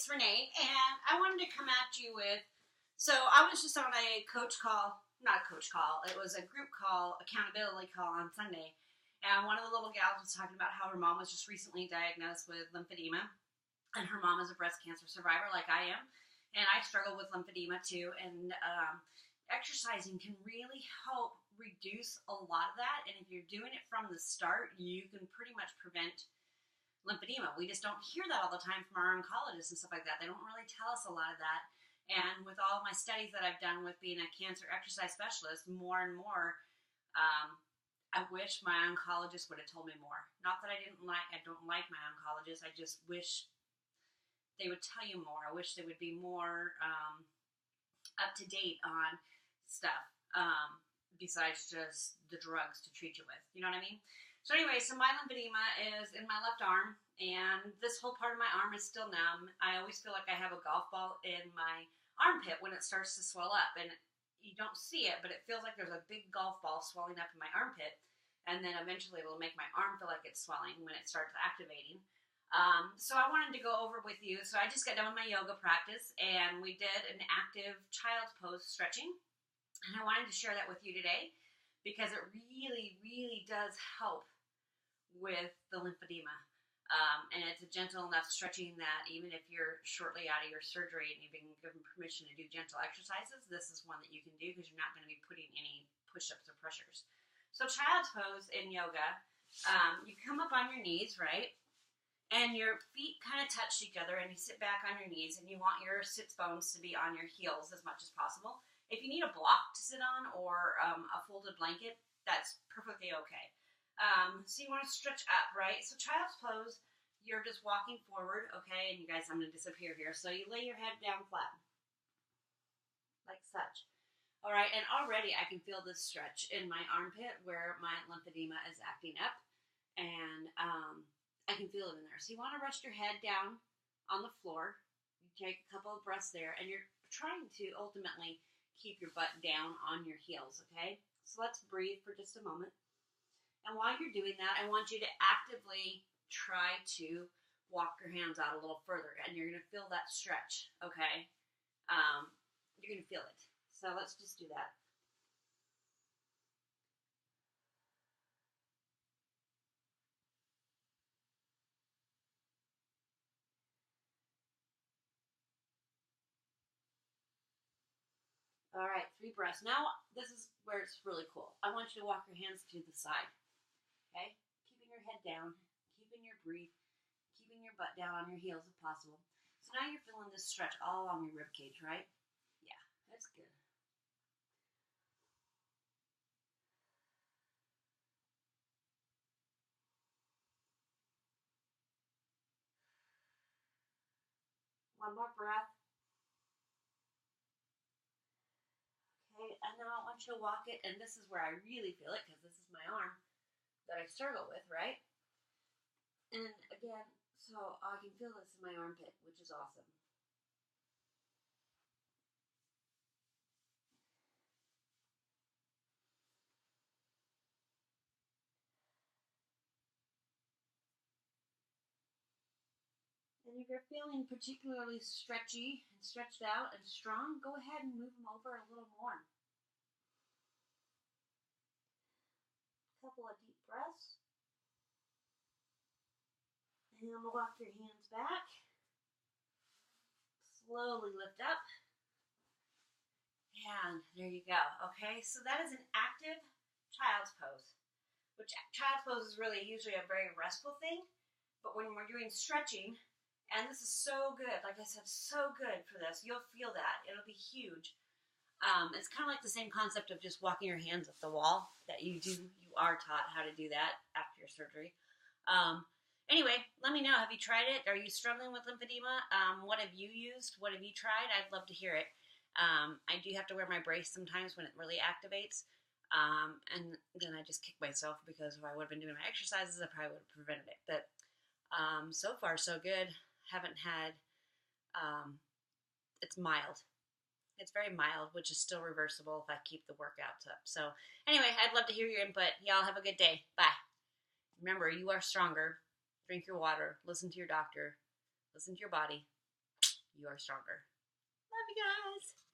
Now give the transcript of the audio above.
it's Renee, and I wanted to come at you with, so I was just on a coach call, not a coach call, it was a group call, accountability call on Sunday, and one of the little gals was talking about how her mom was just recently diagnosed with lymphedema, and her mom is a breast cancer survivor like I am, and I struggle with lymphedema too, and exercising can really help reduce a lot of that, and if you're doing it from the start, you can pretty much prevent lymphedema. We just don't hear that all the time from our oncologists and stuff like that. They don't really tell us a lot of that. And with all my studies that I've done with being a cancer exercise specialist, more and more, I wish my oncologist would have told me more. Not that I don't like my oncologist. I just wish they would tell you more. I wish they would be more up to date on stuff besides just the drugs to treat you with. You know what I mean? So anyway, so my lymphedema is in my left arm, and this whole part of my arm is still numb. I always feel like I have a golf ball in my armpit when it starts to swell up, and you don't see it, but it feels like there's a big golf ball swelling up in my armpit, and then eventually it will make my arm feel like it's swelling when it starts activating. So I wanted to go over with you. So I just got done with my yoga practice, and we did an active child's pose stretching, and I wanted to share that with you today because it really, really does help with the lymphedema. And it's a gentle enough stretching that even if you're shortly out of your surgery and you've been given permission to do gentle exercises, this is one that you can do because you're not going to be putting any push-ups or pressures. So child's pose in yoga, you come up on your knees, right? And your feet kind of touch each other, and you sit back on your knees, and you want your sits bones to be on your heels as much as possible. If you need a block to sit on or a folded blanket, that's perfectly okay. So you want to stretch up, right? So child's pose, you're just walking forward, okay? And you guys, I'm going to disappear here. So you lay your head down flat, like such. All right, and already I can feel this stretch in my armpit where my lymphedema is acting up, and I can feel it in there. So you want to rest your head down on the floor. You take a couple of breaths there, and you're trying to ultimately keep your butt down on your heels, okay? So let's breathe for just a moment. And while you're doing that, I want you to actively try to walk your hands out a little further, and you're going to feel that stretch, okay? You're going to feel it. So let's just do that. All right, 3 breaths. Now, this is where it's really cool. I want you to walk your hands to the side. Okay, keeping your head down, keeping your breathe, keeping your butt down on your heels if possible. So now you're feeling this stretch all along your rib cage, right? Yeah, that's good. One more breath. Okay, and now I want you to walk it, and this is where I really feel it because this is my arm that I struggle with, right? And again, so I can feel this in my armpit, which is awesome. And if you're feeling particularly stretchy and stretched out and strong, go ahead and move them over a little more. Couple of deep breaths. And walk your hands back. Slowly lift up. And there you go. Okay, so that is an active child's pose, which child's pose is really usually a very restful thing. But when we're doing stretching, and this is so good, like I said, so good for this, you'll feel that. It'll be huge. It's kind of like the same concept of just walking your hands up the wall that you are taught how to do that after your surgery. Anyway, let me know. Have you tried it? Are you struggling with lymphedema? What have you used? What have you tried? I'd love to hear it. I do have to wear my brace sometimes when it really activates. And then I just kick myself because if I would have been doing my exercises, I probably would have prevented it. But so far, so good. Haven't had, it's mild. It's very mild, which is still reversible if I keep the workouts up. So anyway, I'd love to hear your input. Y'all have a good day. Bye. Remember, you are stronger. Drink your water. Listen to your doctor. Listen to your body. you are stronger. Love you guys.